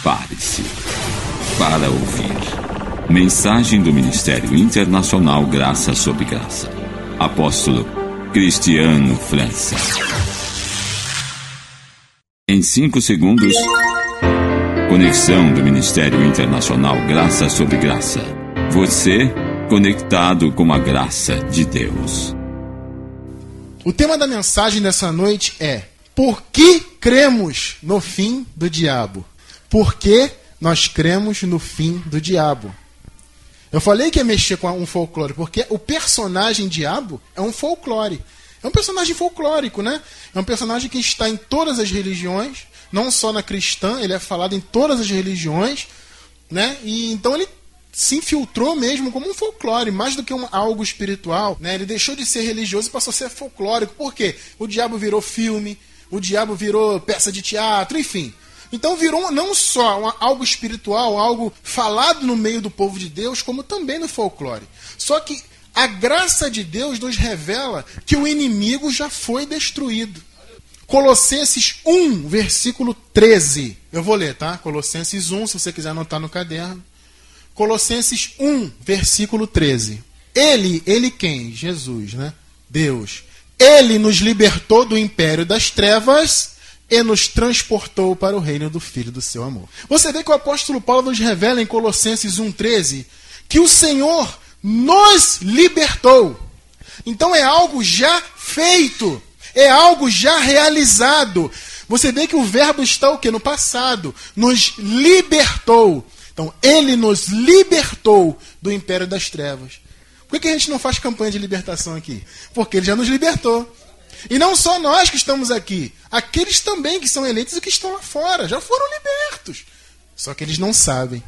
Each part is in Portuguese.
Prepare-se para ouvir mensagem do Ministério Internacional Graça sobre Graça. Apóstolo Cristiano França. Em 5 segundos, conexão do Ministério Internacional Graça sobre Graça. Você conectado com a graça de Deus. O tema da mensagem dessa noite é: por que cremos no fim do diabo? Por que nós cremos no fim do diabo? Eu falei que ia mexer com um folclore, porque o personagem diabo é um folclore. É um personagem folclórico, né? É um personagem que está em todas as religiões, não só na cristã, ele é falado em todas as religiões, né? E então ele se infiltrou mesmo como um folclore, mais do que algo espiritual, né? Ele deixou de ser religioso e passou a ser folclórico. Por quê? O diabo virou filme, o diabo virou peça de teatro, enfim. Então virou não só algo espiritual, algo falado no meio do povo de Deus, como também no folclore. Só que a graça de Deus nos revela que o inimigo já foi destruído. Colossenses 1, versículo 13. Eu vou ler, tá? Colossenses 1, se você quiser anotar no caderno. Colossenses 1, versículo 13. Ele quem? Jesus, né? Deus. Ele nos libertou do império das trevas e nos transportou para o reino do Filho do seu amor. Você vê que o apóstolo Paulo nos revela em Colossenses 1,13 que o Senhor nos libertou. Então é algo já feito, é algo já realizado. Você vê que o verbo está o quê? No passado. Nos libertou. Então, ele nos libertou do império das trevas. Por que a gente não faz campanha de libertação aqui? Porque ele já nos libertou. E não só nós que estamos aqui, aqueles também que são eleitos e que estão lá fora, já foram libertos. Só que eles não sabem.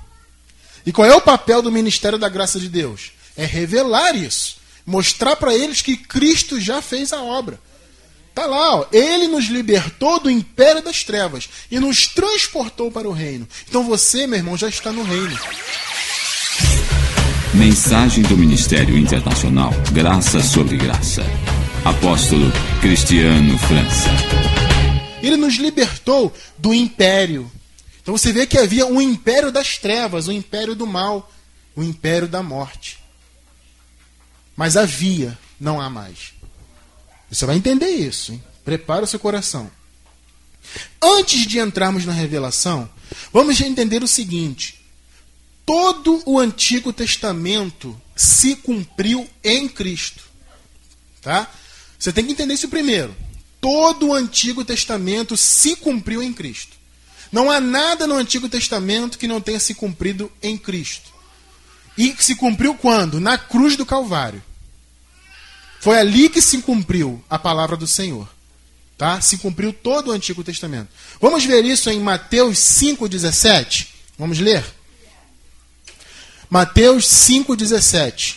E qual é o papel do Ministério da Graça de Deus? É revelar isso. Mostrar para eles que Cristo já fez a obra. Está lá, ó, ele nos libertou do império das trevas e nos transportou para o reino. Então você, meu irmão, já está no reino. Mensagem do Ministério Internacional Graça sobre Graça. Apóstolo Cristiano França. Ele nos libertou do império. Então você vê que havia um império das trevas, um império do mal, um império da morte. Mas havia, não há mais. Você vai entender isso, hein? Prepara o seu coração. Antes de entrarmos na revelação, vamos entender o seguinte: todo o Antigo Testamento se cumpriu em Cristo. Tá? Você tem que entender isso primeiro. Todo o Antigo Testamento se cumpriu em Cristo. Não há nada no Antigo Testamento que não tenha se cumprido em Cristo. E se cumpriu quando? Na cruz do Calvário. Foi ali que se cumpriu a palavra do Senhor. Tá? Se cumpriu todo o Antigo Testamento. Vamos ver isso em Mateus 5,17? Vamos ler? Mateus 5,17.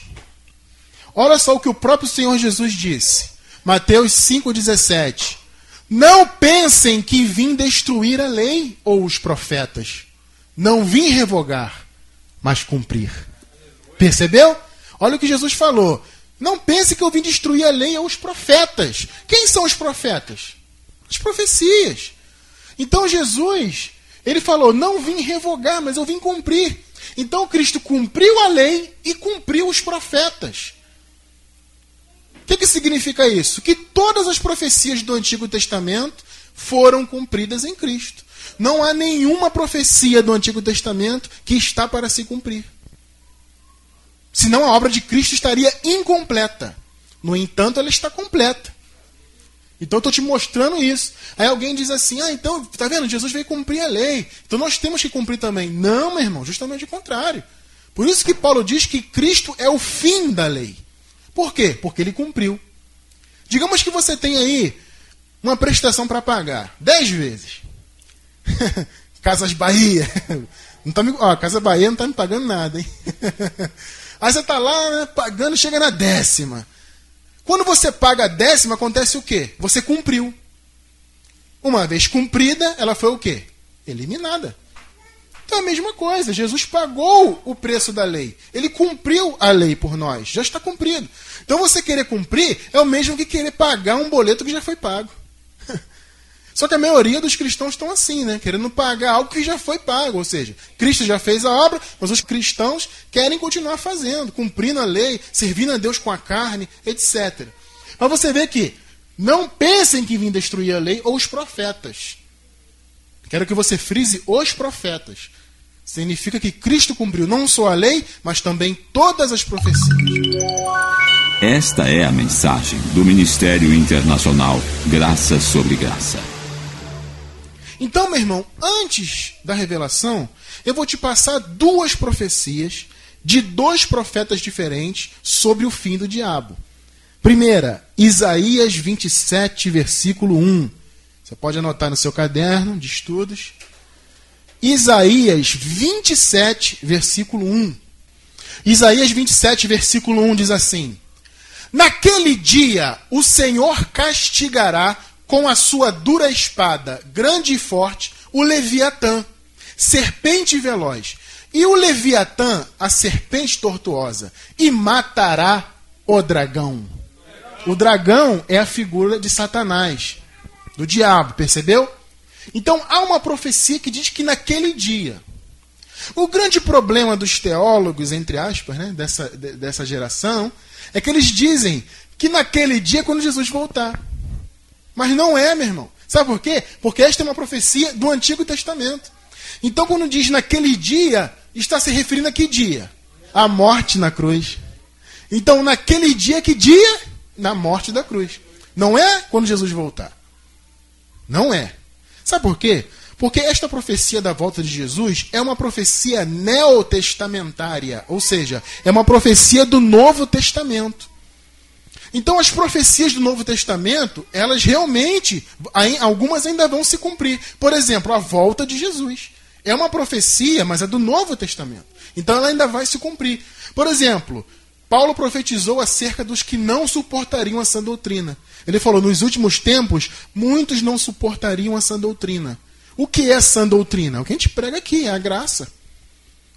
Olha só o que o próprio Senhor Jesus disse. Mateus 5,17. Não pensem que vim destruir a lei ou os profetas. Não vim revogar, mas cumprir. Percebeu? Olha o que Jesus falou. Não pense que eu vim destruir a lei ou os profetas. Quem são os profetas? As profecias. Então Jesus, ele falou, não vim revogar, mas eu vim cumprir. Então Cristo cumpriu a lei e cumpriu os profetas. O que significa isso? Que todas as profecias do Antigo Testamento foram cumpridas em Cristo. Não há nenhuma profecia do Antigo Testamento que está para se cumprir. Senão a obra de Cristo estaria incompleta. No entanto, ela está completa. Então eu estou te mostrando isso. Aí alguém diz assim, então, tá vendo? Jesus veio cumprir a lei. Então nós temos que cumprir também. Não, meu irmão, justamente o contrário. Por isso que Paulo diz que Cristo é o fim da lei. Por quê? Porque ele cumpriu. Digamos que você tem aí uma prestação para pagar 10 vezes. Casas Bahia. Não tá me... Casa Bahia não está me pagando nada, hein? Aí você está lá, né, pagando, chega na 10ª. Quando você paga a 10ª, acontece o quê? Você cumpriu. Uma vez cumprida, ela foi o quê? Eliminada. Então é a mesma coisa. Jesus pagou o preço da lei. Ele cumpriu a lei por nós. Já está cumprido. Então você querer cumprir é o mesmo que querer pagar um boleto que já foi pago. Só que a maioria dos cristãos estão assim, né? Querendo pagar algo que já foi pago. Ou seja, Cristo já fez a obra, mas os cristãos querem continuar fazendo, cumprindo a lei, servindo a Deus com a carne, etc. Mas você vê que não pensem que vim destruir a lei ou os profetas. Quero que você frise os profetas. Significa que Cristo cumpriu não só a lei, mas também todas as profecias. Esta é a mensagem do Ministério Internacional Graça sobre Graça. Então, meu irmão, antes da revelação, eu vou te passar duas profecias de dois profetas diferentes sobre o fim do diabo. Primeira, Isaías 27, versículo 1. Você pode anotar no seu caderno de estudos. Isaías 27, versículo 1. Isaías 27, versículo 1 diz assim: Naquele dia o Senhor castigará com a sua dura espada, grande e forte, o Leviatã, serpente veloz, e o Leviatã, a serpente tortuosa, e matará o dragão. O dragão é a figura de Satanás, do diabo, percebeu? Então há uma profecia que diz que naquele dia. O grande problema dos teólogos, entre aspas, né, dessa geração, é que eles dizem que naquele dia é quando Jesus voltar. Mas não é, meu irmão. Sabe por quê? Porque esta é uma profecia do Antigo Testamento. Então, quando diz naquele dia, está se referindo a que dia? A morte na cruz. Então, naquele dia, que dia? Na morte da cruz. Não é quando Jesus voltar. Não é. Sabe por quê? Porque esta profecia da volta de Jesus é uma profecia neotestamentária, ou seja, é uma profecia do Novo Testamento. Então as profecias do Novo Testamento, elas realmente, algumas ainda vão se cumprir. Por exemplo, a volta de Jesus. É uma profecia, mas é do Novo Testamento. Então ela ainda vai se cumprir. Por exemplo, Paulo profetizou acerca dos que não suportariam a sã doutrina. Ele falou, nos últimos tempos, muitos não suportariam a sã doutrina. O que é sã doutrina? O que a gente prega aqui, é a graça.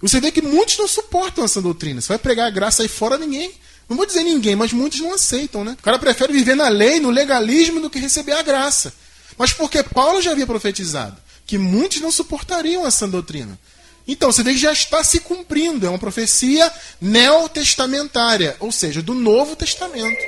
Você vê que muitos não suportam a sã doutrina. Você vai pregar a graça aí fora, ninguém. Não vou dizer ninguém, mas muitos não aceitam, né? O cara prefere viver na lei, no legalismo, do que receber a graça. Mas porque Paulo já havia profetizado que muitos não suportariam a sã doutrina. Então, você vê que já está se cumprindo. É uma profecia neotestamentária, ou seja, do Novo Testamento.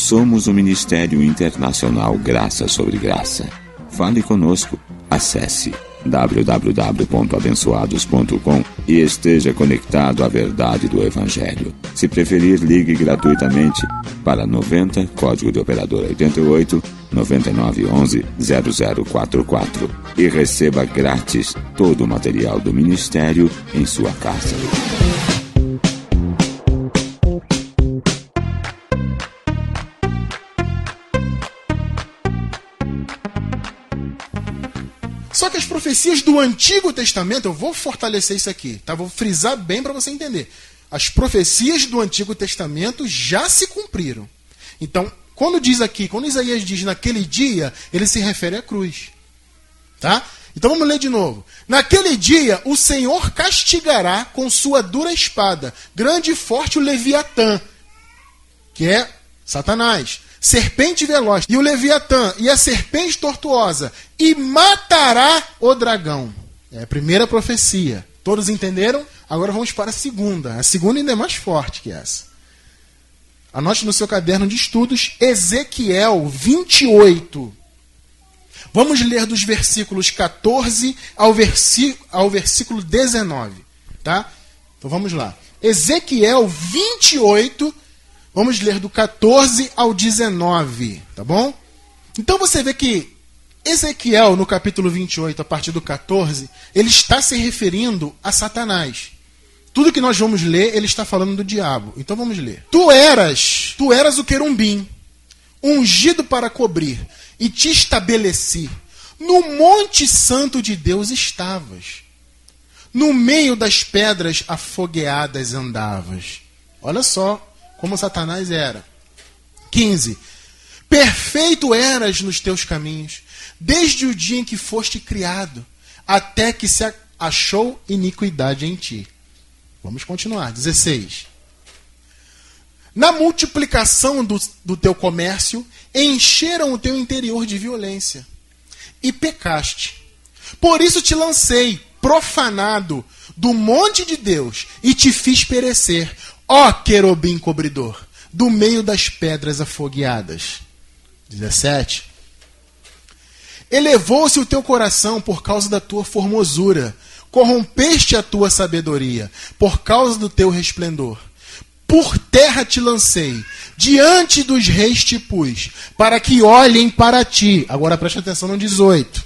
Somos o Ministério Internacional Graça sobre Graça. Fale conosco. Acesse www.abençoados.com e esteja conectado à verdade do Evangelho. Se preferir, ligue gratuitamente para 90, código de operador 88, 9911 0044 e receba grátis todo o material do Ministério em sua casa. Só que as profecias do Antigo Testamento, eu vou fortalecer isso aqui, tá? Vou frisar bem para você entender. As profecias do Antigo Testamento já se cumpriram. Então, quando diz aqui, quando Isaías diz naquele dia, ele se refere à cruz. Tá? Então vamos ler de novo. Naquele dia, o Senhor castigará com sua dura espada, grande e forte o Leviatã, que é Satanás, serpente veloz, e o Leviatã, e a serpente tortuosa, e matará o dragão. É a primeira profecia. Todos entenderam? Agora vamos para a segunda. A segunda ainda é mais forte que essa. Anote no seu caderno de estudos, Ezequiel 28. Vamos ler dos versículos 14 ao versículo 19. Tá? Então vamos lá. Ezequiel 28, vamos ler do 14 ao 19. Tá bom? Então você vê que Ezequiel, no capítulo 28, a partir do 14, ele está se referindo a Satanás. Tudo que nós vamos ler, ele está falando do diabo. Então vamos ler. Tu eras o querubim, ungido para cobrir, e te estabeleci. No monte santo de Deus estavas. No meio das pedras afogueadas andavas. Olha só como Satanás era. 15. Perfeito eras nos teus caminhos, desde o dia em que foste criado, até que se achou iniquidade em ti. Vamos continuar. 16. Na multiplicação do teu comércio, encheram o teu interior de violência. E pecaste. Por isso te lancei, profanado, do monte de Deus, e te fiz perecer, ó querubim cobridor, do meio das pedras afogueadas. 17. Elevou-se o teu coração por causa da tua formosura, corrompeste a tua sabedoria, por causa do teu resplendor. Por terra te lancei, diante dos reis te pus, para que olhem para ti. Agora preste atenção no 18.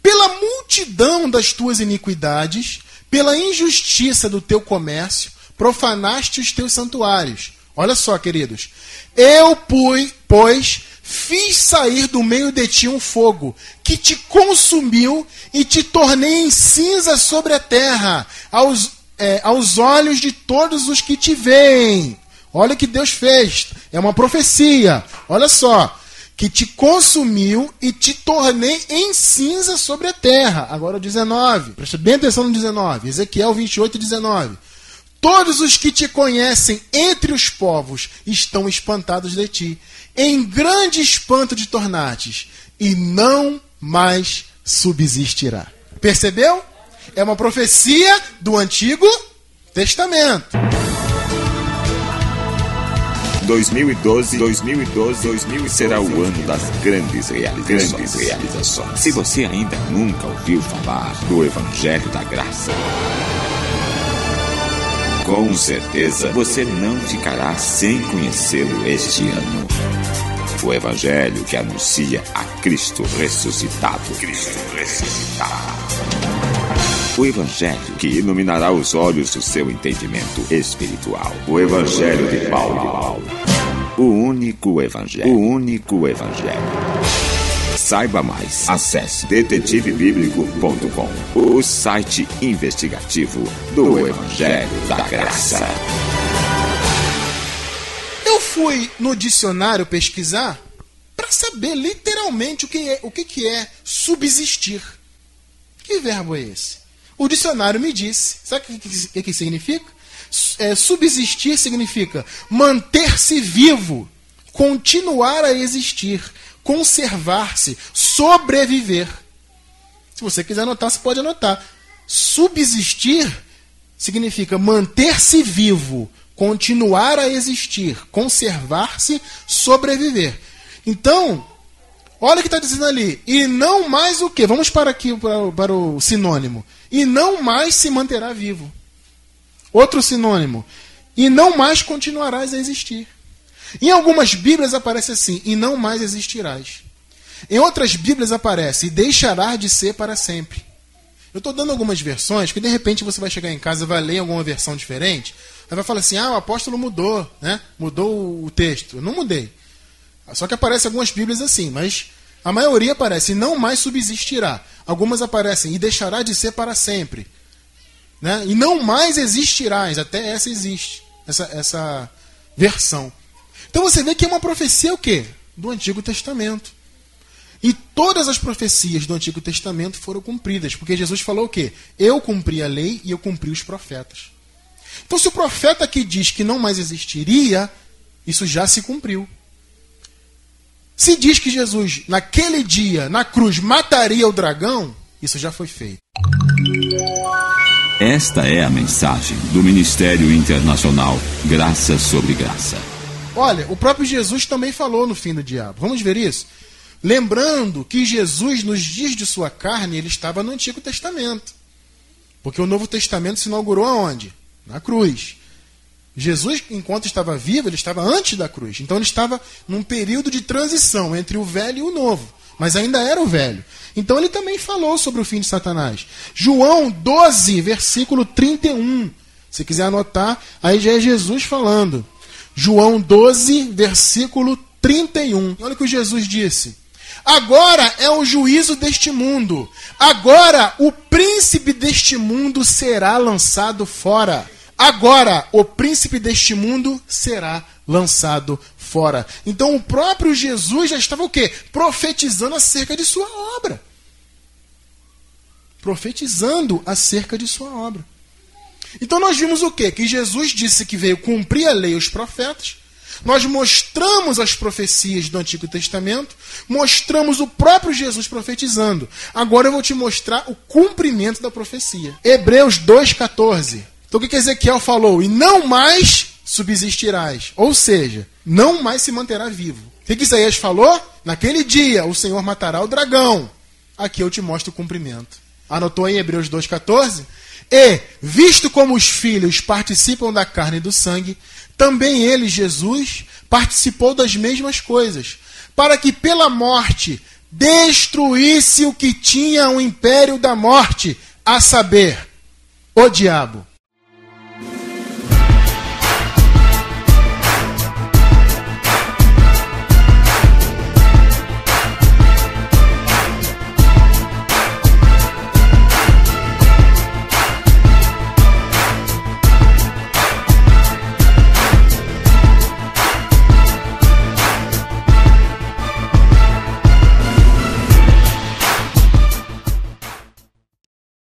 Pela multidão das tuas iniquidades, pela injustiça do teu comércio, profanaste os teus santuários. Olha só, queridos. Eu, pois, fiz sair do meio de ti um fogo, que te consumiu e te tornei em cinza sobre a terra, aos olhos de todos os que te veem. Olha o que Deus fez. É uma profecia. Olha só. Que te consumiu e te tornei em cinza sobre a terra. Agora o 19. Presta bem atenção no 19. Ezequiel 28, 19. Todos os que te conhecem entre os povos estão espantados de ti. Em grande espanto de tornates. E não mais subsistirá. Percebeu? É uma profecia do Antigo Testamento. 2012 será o ano das grandes realizações. Se você ainda nunca ouviu falar do Evangelho da Graça, com certeza você não ficará sem conhecê-lo este ano. O Evangelho que anuncia a Cristo ressuscitado. O Evangelho que iluminará os olhos do seu entendimento espiritual. O Evangelho de Paulo. O único Evangelho. Saiba mais. Acesse detetivebíblico.com, o site investigativo do Evangelho da Graça. Eu fui no dicionário pesquisar para saber literalmente o que é subsistir. Que verbo é esse? O dicionário me disse. Sabe o que significa? Subsistir significa manter-se vivo, continuar a existir, conservar-se, sobreviver. Se você quiser anotar, você pode anotar. Subsistir significa manter-se vivo, continuar a existir, conservar-se, sobreviver. Então, olha o que está dizendo ali. E não mais o quê? Vamos para aqui, para o sinônimo. E não mais se manterá vivo. Outro sinônimo. E não mais continuarás a existir. Em algumas Bíblias aparece assim. E não mais existirás. Em outras Bíblias aparece. E deixarás de ser para sempre. Eu estou dando algumas versões, que de repente você vai chegar em casa e vai ler alguma versão diferente. Aí vai falar assim, o apóstolo mudou, né? Mudou o texto. Eu não mudei. Só que aparece algumas Bíblias assim, mas a maioria aparece, e não mais subsistirá. Algumas aparecem, e deixará de ser para sempre. Né? E não mais existirás, até essa existe, essa versão. Então você vê que é uma profecia o quê? Do Antigo Testamento. E todas as profecias do Antigo Testamento foram cumpridas, porque Jesus falou o quê? Eu cumpri a lei e eu cumpri os profetas. Então se o profeta aqui diz que não mais existiria, isso já se cumpriu. Se diz que Jesus, naquele dia, na cruz, mataria o dragão, isso já foi feito. Esta é a mensagem do Ministério Internacional Graça sobre Graça. Olha, o próprio Jesus também falou no fim do diabo. Vamos ver isso? Lembrando que Jesus, nos dias de sua carne, ele estava no Antigo Testamento. Porque o Novo Testamento se inaugurou aonde? Na cruz. Jesus, enquanto estava vivo, ele estava antes da cruz. Então ele estava num período de transição entre o velho e o novo. Mas ainda era o velho. Então ele também falou sobre o fim de Satanás. João 12, versículo 31. Se quiser anotar, aí já é Jesus falando. João 12, versículo 31. Olha o que Jesus disse. Agora é o juízo deste mundo. Agora o príncipe deste mundo será lançado fora. Agora, o príncipe deste mundo será lançado fora. Então, o próprio Jesus já estava o quê? Profetizando acerca de sua obra. Profetizando acerca de sua obra. Então nós vimos o quê? Que Jesus disse que veio cumprir a lei e os profetas. Nós mostramos as profecias do Antigo Testamento, mostramos o próprio Jesus profetizando. Agora eu vou te mostrar o cumprimento da profecia. Hebreus 2,14. Então o que Ezequiel falou? E não mais subsistirás. Ou seja, não mais se manterá vivo. O que Isaías falou? Naquele dia o Senhor matará o dragão. Aqui eu te mostro o cumprimento. Anotou aí Hebreus 2,14? E, visto como os filhos participam da carne e do sangue, também ele, Jesus, participou das mesmas coisas, para que pela morte destruísse o que tinha o império da morte, a saber, o diabo.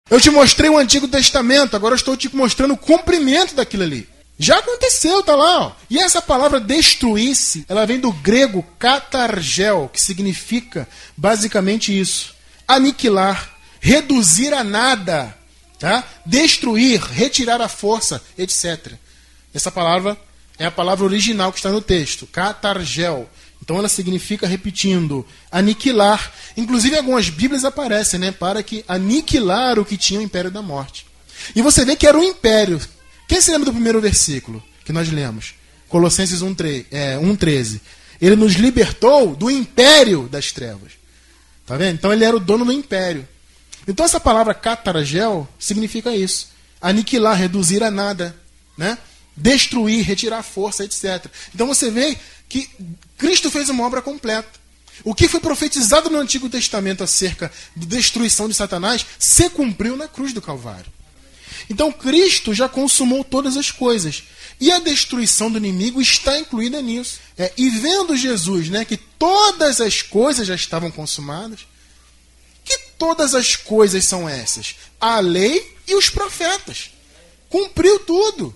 Eu te mostrei o Antigo Testamento, agora eu estou te mostrando o cumprimento daquilo ali. Já aconteceu, tá lá. Ó. E essa palavra destruir-se, ela vem do grego katargel, que significa basicamente isso. Aniquilar, reduzir a nada, tá? Destruir, retirar a força, etc. Essa palavra é a palavra original que está no texto, katargel. Então ela significa, repetindo, aniquilar. Inclusive em algumas bíblias aparecem, né? Para que aniquilar o que tinha o império da morte. E você vê que era um império. Quem se lembra do primeiro versículo que nós lemos? Colossenses 1,13. Ele nos libertou do império das trevas. Tá vendo? Então ele era o dono do império. Então essa palavra katargel significa isso. Aniquilar, reduzir a nada, né? Destruir, retirar força, etc. Então você vê que Cristo fez uma obra completa. O que foi profetizado no Antigo Testamento acerca da destruição de Satanás se cumpriu na cruz do Calvário. Então Cristo já consumou todas as coisas. E a destruição do inimigo está incluída nisso. E vendo Jesus, né, que todas as coisas já estavam consumadas, que todas as coisas são essas? A lei e os profetas. Cumpriu tudo.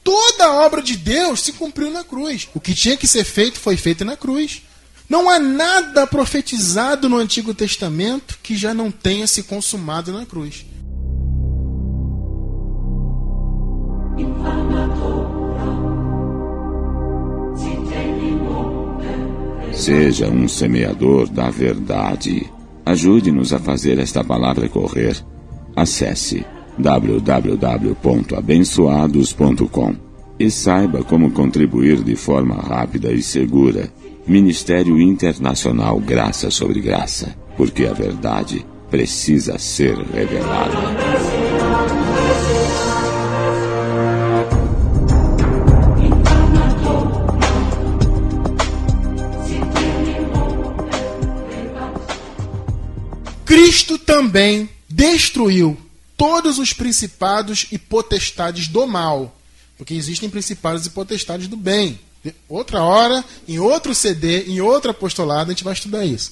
Toda a obra de Deus se cumpriu na cruz. O que tinha que ser feito foi feito na cruz. Não há nada profetizado no Antigo Testamento que já não tenha se consumado na cruz. Seja um semeador da verdade. Ajude-nos a fazer esta palavra correr. Acesse www.abençoados.com e saiba como contribuir de forma rápida e segura. Ministério Internacional Graça sobre Graça, porque a verdade precisa ser revelada. Cristo também destruiu todos os principados e potestades do mal. Porque existem principados e potestades do bem. Outra hora, em outro CD, em outro apostolado, a gente vai estudar isso.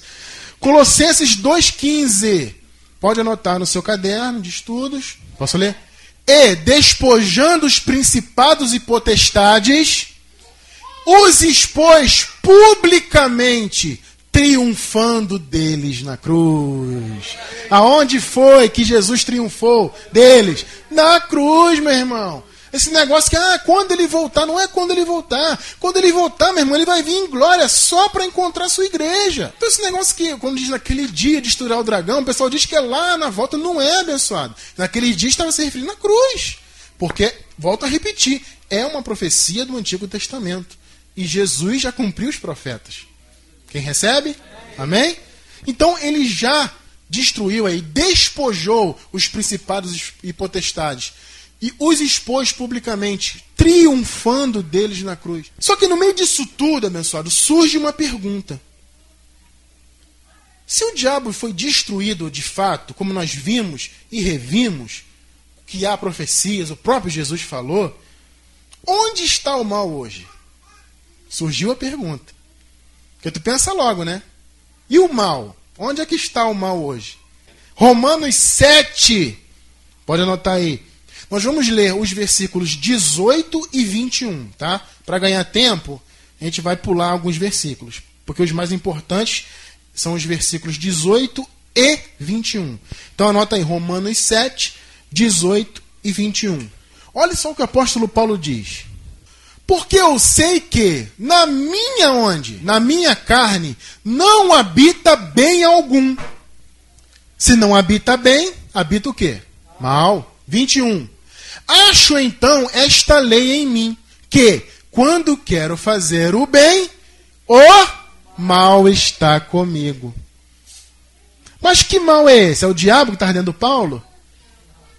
Colossenses 2,15. Pode anotar no seu caderno de estudos. Posso ler? E, despojando os principados e potestades, os expôs publicamente, triunfando deles na cruz. Aonde foi que Jesus triunfou deles? Na cruz, meu irmão. Esse negócio que, quando ele voltar, não é quando ele voltar. Quando ele voltar, meu irmão, ele vai vir em glória só para encontrar a sua igreja. Então esse negócio que, quando diz naquele dia de destruir o dragão, o pessoal diz que é lá na volta, não é, abençoado. Naquele dia estava se referindo à cruz. Porque, volto a repetir, é uma profecia do Antigo Testamento. E Jesus já cumpriu os profetas. Quem recebe? Amém? Então ele já destruiu aí, despojou os principados e potestades e os expôs publicamente, triunfando deles na cruz. Só que no meio disso tudo, abençoado, surge uma pergunta. Se o diabo foi destruído de fato, como nós vimos e revimos, que há profecias, o próprio Jesus falou, onde está o mal hoje? Surgiu a pergunta. Porque tu pensa logo, né? E o mal? Onde é que está o mal hoje? Romanos 7, pode anotar aí. Nós vamos ler os versículos 18 e 21, tá? Para ganhar tempo, a gente vai pular alguns versículos, porque os mais importantes são os versículos 18 e 21. Então anota aí, Romanos 7, 18 e 21. Olha só o que o apóstolo Paulo diz. Porque eu sei que na minha onde? Na minha carne não habita bem algum. Se não habita bem, habita o quê? Mal. 21. Acho então esta lei em mim, que quando quero fazer o bem, o mal está comigo. Mas que mal é esse? É o diabo que está dentro do Paulo?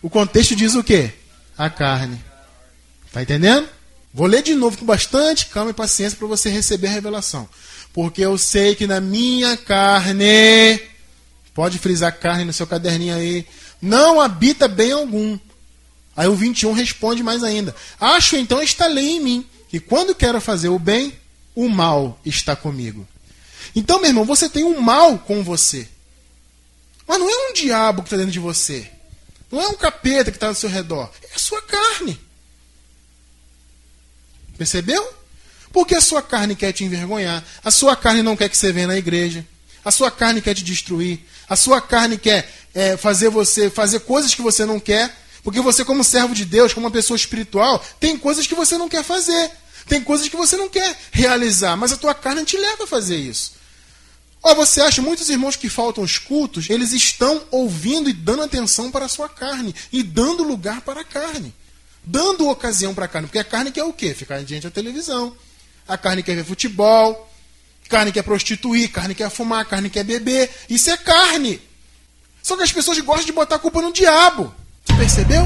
O contexto diz o quê? A carne. Está entendendo? Vou ler de novo com bastante calma e paciência para você receber a revelação. Porque eu sei que na minha carne, pode frisar carne no seu caderninho aí, não habita bem algum. Aí o 21 responde mais ainda. Acho então esta lei em mim, que quando quero fazer o bem, o mal está comigo. Então, meu irmão, você tem um mal com você. Mas não é um diabo que está dentro de você. Não é um capeta que está ao seu redor. É a sua carne. Percebeu? Porque a sua carne quer te envergonhar. A sua carne não quer que você venha na igreja. A sua carne quer te destruir. A sua carne quer fazer você fazer coisas que você não quer. Porque você, como servo de Deus, como uma pessoa espiritual, tem coisas que você não quer fazer. Tem coisas que você não quer realizar. Mas a tua carne te leva a fazer isso. Você acha, muitos irmãos que faltam os cultos, eles estão ouvindo e dando atenção para a sua carne. E dando lugar para a carne. Dando ocasião para a carne. Porque a carne quer o quê? Ficar diante da televisão. A carne quer ver futebol. A carne quer prostituir. A carne quer fumar. A carne quer beber. Isso é carne. Só que as pessoas gostam de botar a culpa no diabo. Você percebeu?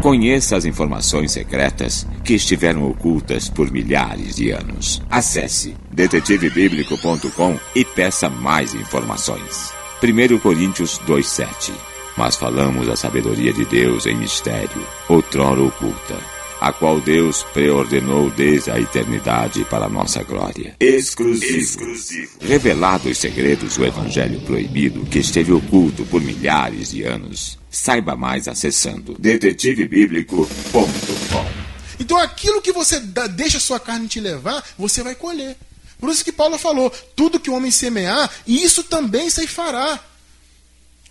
Conheça as informações secretas que estiveram ocultas por milhares de anos. Acesse detetivebiblico.com e peça mais informações. 1 Coríntios 2,7. Mas falamos a sabedoria de Deus em mistério, outrora oculta, a qual Deus preordenou desde a eternidade para a nossa glória. Exclusivo. Revelado os segredos do Evangelho proibido que esteve oculto por milhares de anos. Saiba mais acessando detetivebiblico.com. Então aquilo que você deixa a sua carne te levar, você vai colher. Por isso que Paulo falou, tudo que o homem semear, isso também ceifará.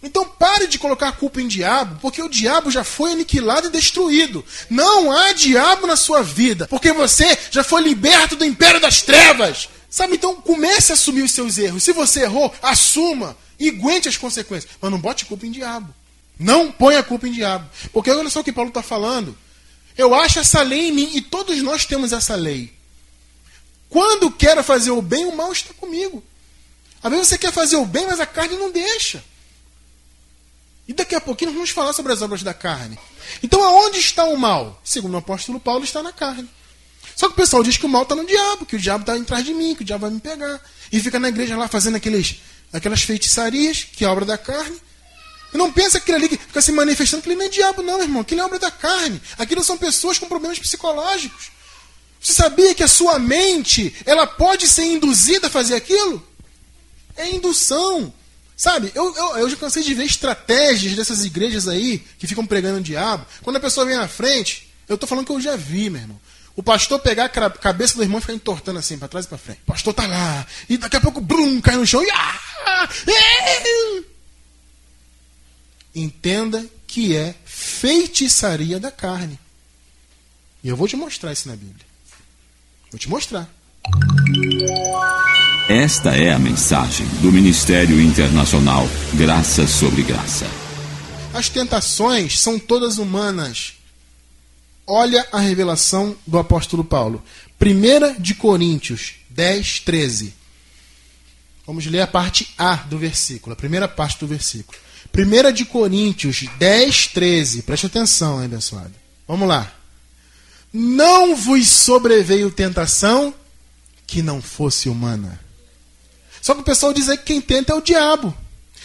Então pare de colocar a culpa em diabo, porque o diabo já foi aniquilado e destruído. Não há diabo na sua vida, porque você já foi liberto do império das trevas. Sabe, então comece a assumir os seus erros. Se você errou, assuma e aguente as consequências. Mas não bote culpa em diabo. Não ponha a culpa em diabo. Porque olha só o que Paulo está falando. Eu acho essa lei em mim, e todos nós temos essa lei. Quando quero fazer o bem, o mal está comigo. Às vezes você quer fazer o bem, mas a carne não deixa. E daqui a pouquinho nós vamos falar sobre as obras da carne. Então aonde está o mal? Segundo o apóstolo Paulo, está na carne. Só que o pessoal diz que o mal está no diabo, que o diabo está atrás de mim, que o diabo vai me pegar. E fica na igreja lá fazendo aquelas feitiçarias, que é obra da carne. E não pensa que aquilo ali que fica se manifestando, que ele não é diabo não, irmão. Aquilo é obra da carne. Aquilo são pessoas com problemas psicológicos. Você sabia que a sua mente, ela pode ser induzida a fazer aquilo? É indução. Sabe, eu já cansei de ver estratégias dessas igrejas aí, que ficam pregando o diabo. Quando a pessoa vem na frente, eu estou falando que eu já vi, meu irmão. O pastor pegar a cabeça do irmão e ficar entortando assim, para trás e para frente. O pastor tá lá, e daqui a pouco, brum, cai no chão e... Entenda que é feitiçaria da carne. E eu vou te mostrar isso na Bíblia. Vou te mostrar. Esta é a mensagem do Ministério Internacional Graça sobre Graça. As tentações são todas humanas. Olha a revelação do apóstolo Paulo. 1 de Coríntios 10, 13. Vamos ler a parte A do versículo, a primeira parte do versículo. 1 de Coríntios 10, 13. Preste atenção, hein, abençoado. Vamos lá. Não vos sobreveio tentação que não fosse humana. Só que o pessoal diz aí que quem tenta é o diabo.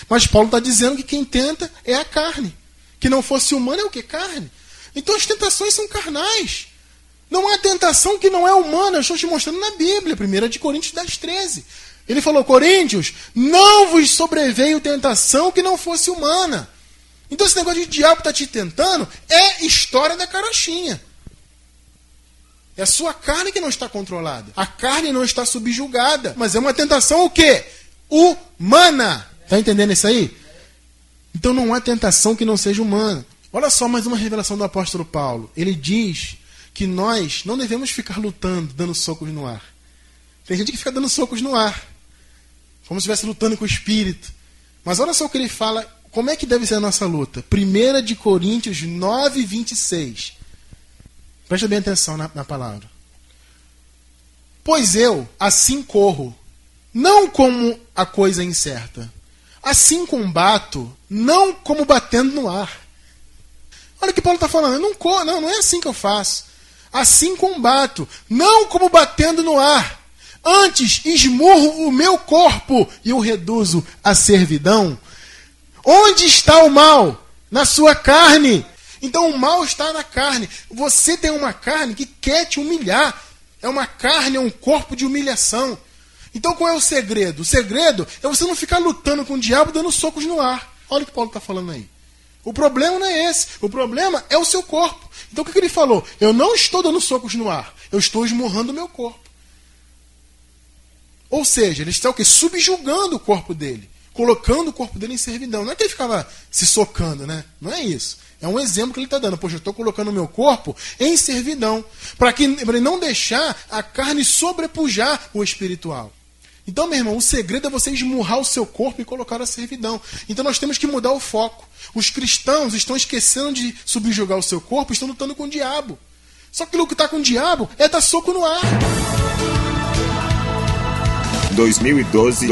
Mas Paulo está dizendo que quem tenta é a carne. Que não fosse humana é o que? Carne. Então as tentações são carnais. Não há tentação que não é humana. Eu estou te mostrando na Bíblia. 1 de Coríntios 10, 13. Ele falou, Coríntios, não vos sobreveio tentação que não fosse humana. Então esse negócio de diabo está te tentando é história da carochinha. É a sua carne que não está controlada. A carne não está subjugada. Mas é uma tentação o quê? Humana. Está entendendo isso aí? Então não há tentação que não seja humana. Olha só mais uma revelação do apóstolo Paulo. Ele diz que nós não devemos ficar lutando, dando socos no ar. Tem gente que fica dando socos no ar, como se estivesse lutando com o espírito. Mas olha só o que ele fala, como é que deve ser a nossa luta. 1 Coríntios 9, 26. Presta bem atenção na palavra. Pois eu, assim corro, não como a coisa incerta. Assim combato, não como batendo no ar. Olha o que Paulo está falando. Eu não corro, não é assim que eu faço. Assim combato, não como batendo no ar. Antes esmurro o meu corpo e o reduzo à servidão. Onde está o mal? Na sua carne. Então o mal está na carne. Você tem uma carne que quer te humilhar. É uma carne, é um corpo de humilhação. Então qual é o segredo? O segredo é você não ficar lutando com o diabo dando socos no ar. Olha o que Paulo está falando aí. O problema não é esse. O problema é o seu corpo. Então o que ele falou? Eu não estou dando socos no ar. Eu estou esmurrando o meu corpo. Ou seja, ele está o quê? Subjugando o corpo dele. Colocando o corpo dele em servidão. Não é que ele ficava se socando, né? Não é isso. É um exemplo que ele está dando. Poxa, eu estou colocando o meu corpo em servidão. Para ele não deixar a carne sobrepujar o espiritual. Então, meu irmão, o segredo é você esmurrar o seu corpo e colocar a servidão. Então nós temos que mudar o foco. Os cristãos estão esquecendo de subjugar o seu corpo e estão lutando com o diabo. Só que aquilo que está com o diabo é dar soco no ar. 2012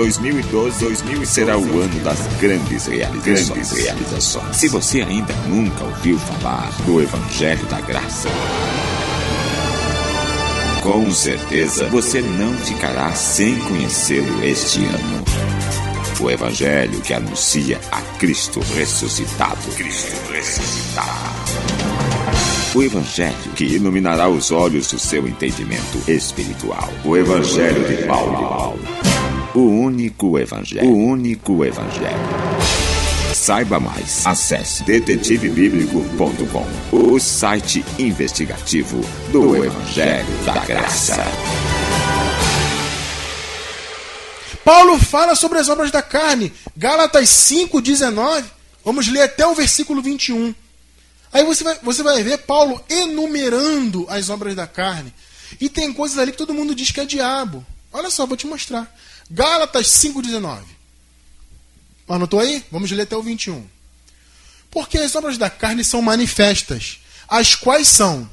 será o ano das grandes realizações. Se você ainda nunca ouviu falar do Evangelho da Graça, com certeza você não ficará sem conhecê-lo este ano. O Evangelho que anuncia a Cristo ressuscitado. O Evangelho que iluminará os olhos do seu entendimento espiritual. O Evangelho de Paulo. O único Evangelho. Saiba mais. Acesse detetivebíblico.com, o site investigativo do Evangelho da Graça. Paulo fala sobre as obras da carne. Gálatas 5:19. Vamos ler até o versículo 21. Aí você vai ver Paulo enumerando as obras da carne. E tem coisas ali que todo mundo diz que é diabo. Olha só, vou te mostrar. Gálatas 5:19. Anotou aí? Vamos ler até o 21. Porque as obras da carne são manifestas, as quais são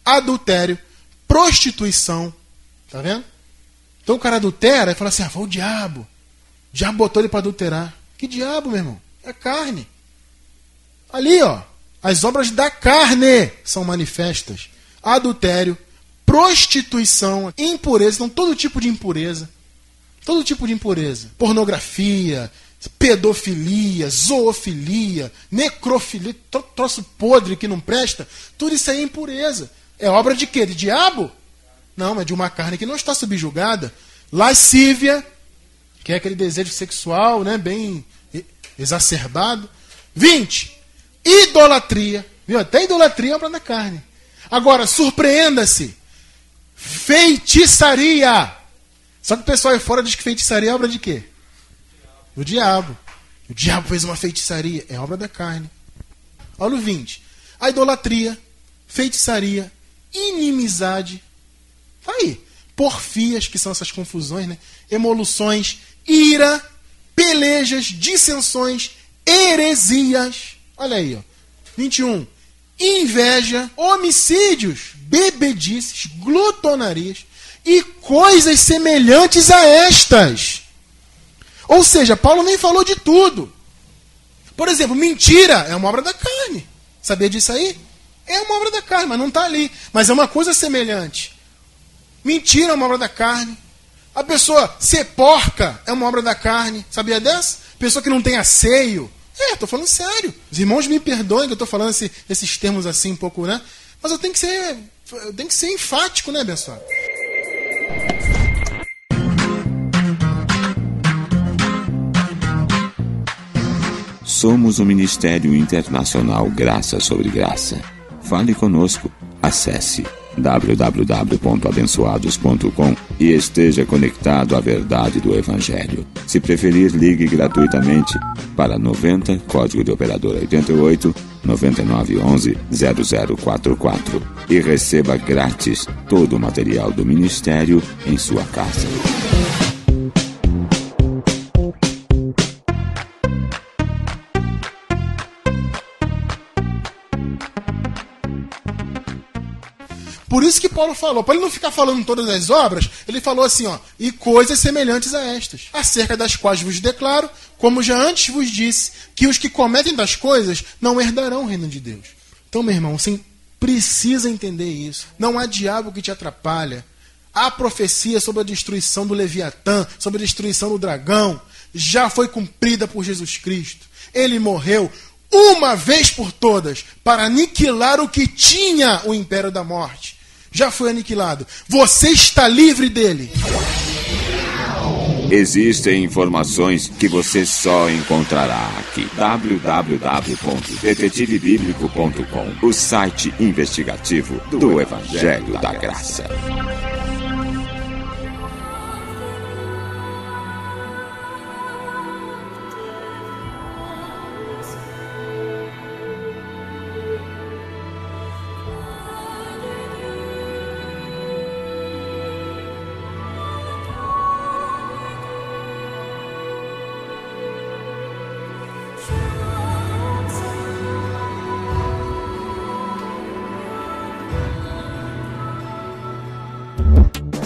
adultério, prostituição. Tá vendo? Então o cara adultera e fala assim, foi o diabo. O diabo botou ele para adulterar. Que diabo, meu irmão? É carne. Ali, ó. As obras da carne são manifestas. Adultério, prostituição, impureza. Então todo tipo de impureza. Todo tipo de impureza. Pornografia, pedofilia, zoofilia, necrofilia, troço podre que não presta. Tudo isso aí é impureza. É obra de quê? De diabo? Não, é de uma carne que não está subjugada. Lascívia, que é aquele desejo sexual, né, bem exacerbado. 20. Idolatria. Viu? Até idolatria é obra da carne. Agora, surpreenda-se. Feitiçaria. Só que o pessoal aí fora diz que feitiçaria é obra de quê? Do diabo. O diabo fez uma feitiçaria. É obra da carne. Olha o 20. A idolatria, feitiçaria, inimizade. Tá aí. Porfias, que são essas confusões, né? Emoluções, ira, pelejas, dissensões, heresias. Olha aí, ó. 21. Inveja, homicídios, bebedices, glutonarias e coisas semelhantes a estas. Ou seja, Paulo nem falou de tudo. Por exemplo, mentira é uma obra da carne. Sabia disso aí? É uma obra da carne, mas não está ali. Mas é uma coisa semelhante. Mentira é uma obra da carne. A pessoa ser porca é uma obra da carne. Sabia dessa? Pessoa que não tem asseio. Estou falando sério. Os irmãos me perdoem que eu estou falando esses termos assim um pouco, né? Mas eu tenho que ser enfático, né, abençoado? Somos o Ministério Internacional Graça sobre Graça. Fale conosco. Acesse www.abençoados.com e esteja conectado à verdade do Evangelho. Se preferir, ligue gratuitamente para 90, código de operador 88 9911 0044 e receba grátis todo o material do Ministério em sua casa. Por isso que Paulo falou, para ele não ficar falando todas as obras, ele falou assim, e coisas semelhantes a estas, acerca das quais vos declaro, como já antes vos disse, que os que cometem das coisas não herdarão o reino de Deus. Então, meu irmão, você precisa entender isso. Não há diabo que te atrapalha. A profecia sobre a destruição do Leviatã, sobre a destruição do dragão, já foi cumprida por Jesus Cristo. Ele morreu uma vez por todas para aniquilar o que tinha o império da morte. Já foi aniquilado. Você está livre dele. Existem informações que você só encontrará aqui. www.detetivebiblico.com, o site investigativo do Evangelho da Graça.